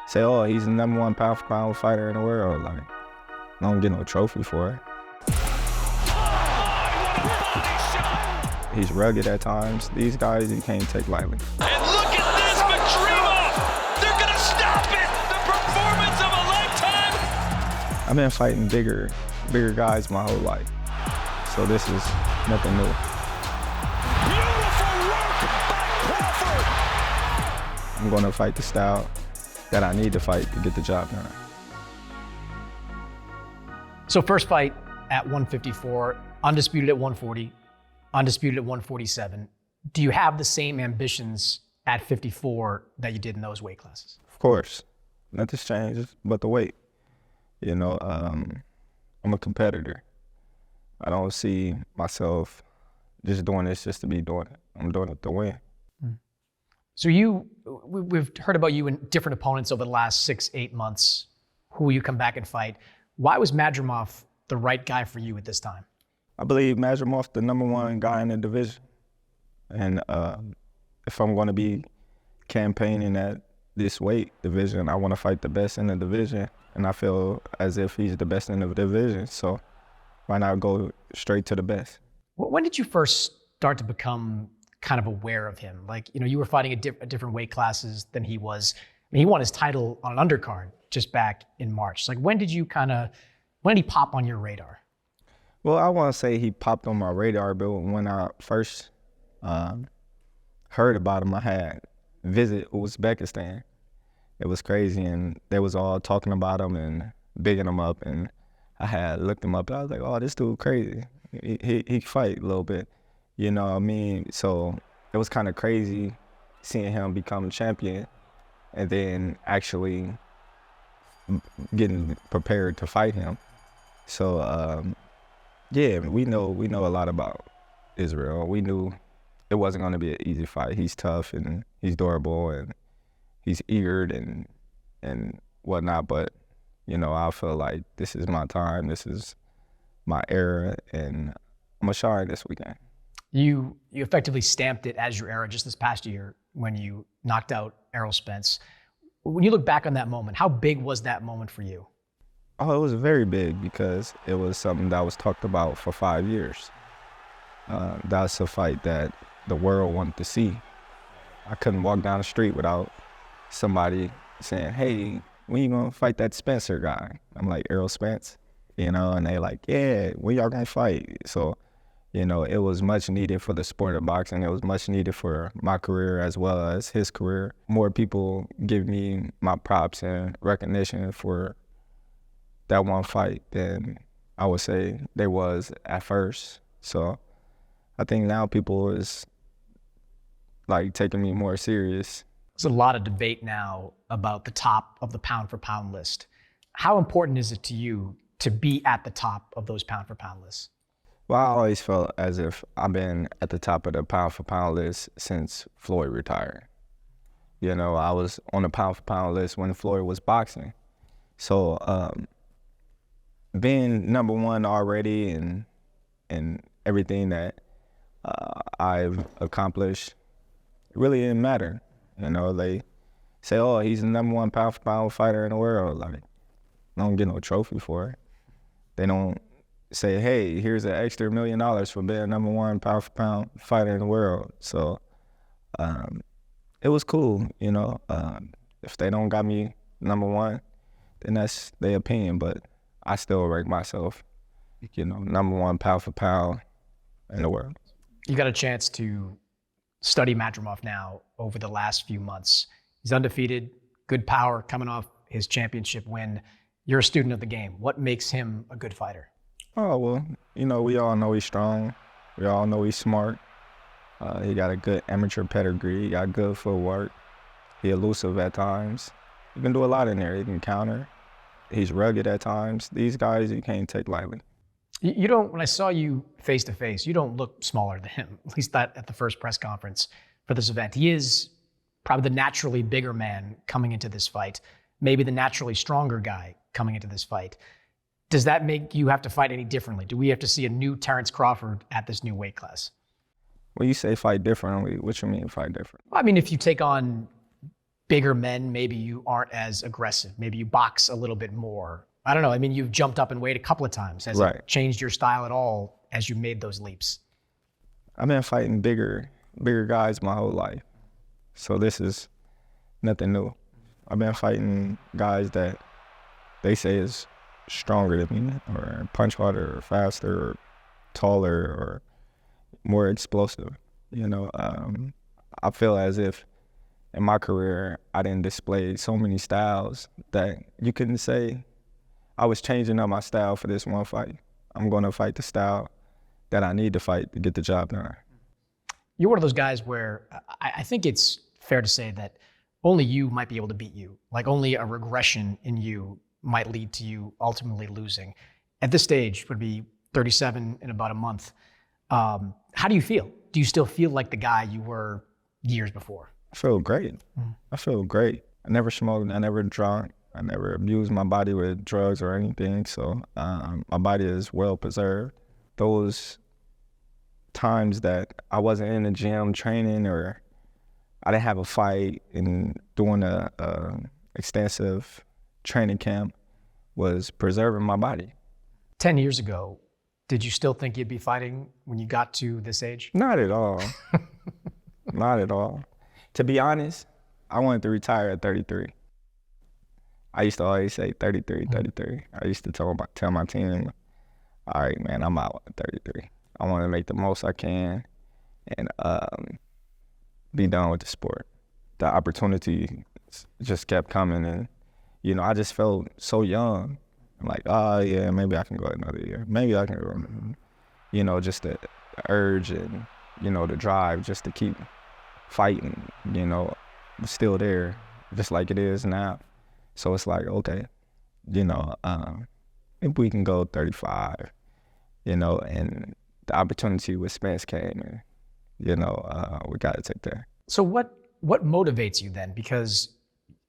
say, oh, he's the #1 pound for pound fighter in the world. Like, I don't get no trophy for it. He's rugged at times. These guys, you can't take lightly. And look at this, Madrimov! They're gonna stop it! The performance of a lifetime! I've been fighting bigger guys my whole life. So this is nothing new. Beautiful work by Crawford! I'm gonna fight the style that I need to fight to get the job done. So first fight at 154, undisputed at 140, undisputed at 147. Do you have the same ambitions at 54 that you did in those weight classes? Of course, nothing's changed but the weight. You know, I'm a competitor. I don't see myself just doing this just to be doing it. I'm doing it to win. So we've heard about you in different opponents over the last 6-8 months, who you come back and fight. Why was Madrimov the right guy for you at this time? I believe Madrimov the #1 guy in the division. And if I'm going to be campaigning at this weight division, I want to fight the best in the division. And I feel as if he's the best in the division. So why not go straight to the best? When did you first start to become kind of aware of him? Like, you know, you were fighting at different weight classes than he was. I mean, he won his title on an undercard just back in March. Like, when did he pop on your radar? Well, I want to say he popped on my radar, but when I first heard about him, I had visit Uzbekistan. It was crazy, and they was all talking about him and bigging him up, and I had looked him up, and I was like, oh, this dude crazy. He can fight a little bit, you know what I mean? So it was kind of crazy seeing him become champion and then actually getting prepared to fight him. So, yeah, we know a lot about Israel. We knew it wasn't going to be an easy fight. He's tough and he's durable and he's eager and whatnot. But, you know, I feel like this is my time. This is my era, and I'm going to shine this weekend. You effectively stamped it as your era just this past year when you knocked out Errol Spence. When you look back on that moment, how big was that moment for you? Oh, it was very big because it was something that was talked about for 5 years. That's a fight that the world wanted to see. I couldn't walk down the street without somebody saying, hey, when you gonna fight that Spencer guy? I'm like, Errol Spence? You know, and they like, yeah, when y'all gonna fight? So, you know, it was much needed for the sport of boxing. It was much needed for my career as well as his career. More people give me my props and recognition for that one fight than I would say there was at first. So I think now people is like taking me more serious. There's a lot of debate now about the top of the pound for pound list. How important is it to you to be at the top of those pound for pound lists? Well, I always felt as if I've been at the top of the pound for pound list since Floyd retired. You know, I was on the pound for pound list when Floyd was boxing. So being #1 already and everything that I've accomplished, it really didn't matter. You know, they say, oh, he's the #1 pound for pound fighter in the world. Like, I don't get no trophy for it. They don't say, hey, here's an extra $1 million for being #1 pound for pound fighter in the world. So it was cool, you know. If they don't got me #1, then that's their opinion, but I still rank myself, you know, #1 pound for pound in the world. You got a chance to study Madrimov now over the last few months. He's undefeated, good power coming off his championship win. You're a student of the game. What makes him a good fighter? Oh, well, you know, we all know he's strong. We all know he's smart. He got a good amateur pedigree. He got good footwork. He elusive at times. He can do a lot in there. He can counter. He's rugged at times. These guys, you can't take lightly. You don't, when I saw you face to face, you don't look smaller than him, at least that at the first press conference for this event. He is probably the naturally bigger man coming into this fight, maybe the naturally stronger guy coming into this fight. Does that make you have to fight any differently? Do we have to see a new Terence Crawford at this new weight class? When you say fight differently, what you mean fight different? I mean, if you take on bigger men, maybe you aren't as aggressive. Maybe you box a little bit more. I don't know. I mean, you've jumped up in weight a couple of times. Has Right. it changed your style at all as you made those leaps? I've been fighting bigger guys my whole life. So this is nothing new. I've been fighting guys that they say is stronger than me, or punch harder, or faster, or taller, or more explosive. You know, I feel as if in my career I didn't display so many styles that you couldn't say I was changing up my style for this one fight. I'm going to fight the style that I need to fight to get the job done. You're one of those guys where I think it's fair to say that only you might be able to beat you. Like only a regression in you might lead to you ultimately losing. At this stage, would be 37 in about a month. How do you feel? Do you still feel like the guy you were years before? I feel great. I feel great. I never smoked, I never drank, I never abused my body with drugs or anything, so my body is well preserved. Those times that I wasn't in the gym training, or I didn't have a fight and doing a extensive training camp, was preserving my body. 10 years ago, did you still think you'd be fighting when you got to this age? Not at all. Not at all. To be honest, I wanted to retire at 33. I used to always say 33. I used to tell my team, all right, man, I'm out at 33. I want to make the most I can and be done with the sport. The opportunity just kept coming, and, you know, I just felt so young. I'm like, oh, yeah, maybe I can go another year. Maybe I can go, you know, just the urge and, you know, the drive just to keep fighting, you know, still there, just like it is now. So it's like, okay, you know, if we can go 35, you know, and the opportunity with Spence came, and, you know, we got to take that. So what motivates you then? Because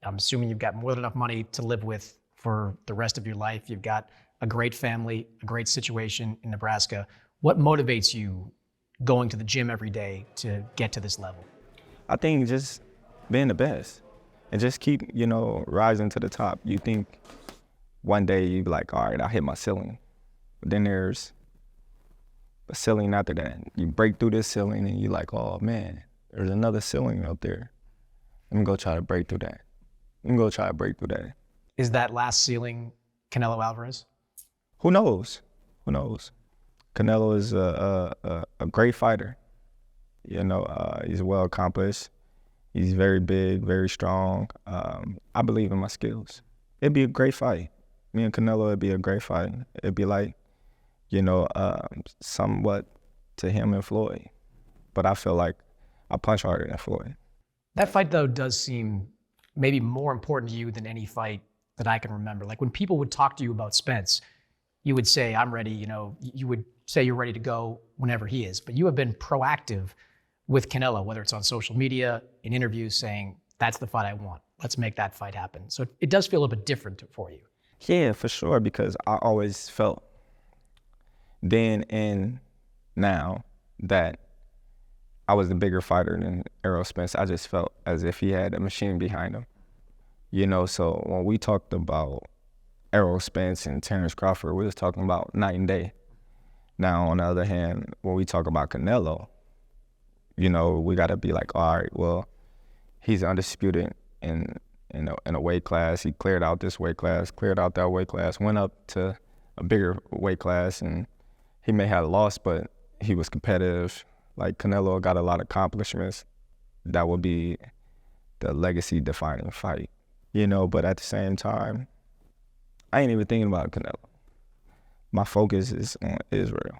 I'm assuming you've got more than enough money to live with for the rest of your life. You've got a great family, a great situation in Nebraska. What motivates you going to the gym every day to get to this level? I think just being the best and just keep, you know, rising to the top. You think one day you be like, all right, I hit my ceiling. But then there's a ceiling after that. You break through this ceiling and you're like, oh man, there's another ceiling up there. Let me go try to break through that. Is that last ceiling Canelo Alvarez? Who knows? Canelo is a great fighter. You know, he's well accomplished. He's very big, very strong. I believe in my skills. It'd be a great fight. Me and Canelo, it'd be a great fight. It'd be like, you know, somewhat to him and Floyd. But I feel like I punch harder than Floyd. That fight, though, does seem maybe more important to you than any fight that I can remember. Like when people would talk to you about Spence, you would say, I'm ready, you know, you would say you're ready to go whenever he is. But you have been proactive with Canelo, whether it's on social media, in interviews, saying, that's the fight I want. Let's make that fight happen. So it does feel a bit different for you. Yeah, for sure, because I always felt then and now that I was the bigger fighter than Errol Spence. I just felt as if he had a machine behind him. You know, so when we talked about Errol Spence and Terence Crawford, we was talking about night and day. Now, on the other hand, when we talk about Canelo, you know, we got to be like, all right, well, he's undisputed in a weight class. He cleared out this weight class, cleared out that weight class, went up to a bigger weight class, and he may have lost, but he was competitive. Like Canelo got a lot of accomplishments. That would be the legacy-defining fight, you know. But at the same time, I ain't even thinking about Canelo. My focus is on Israel.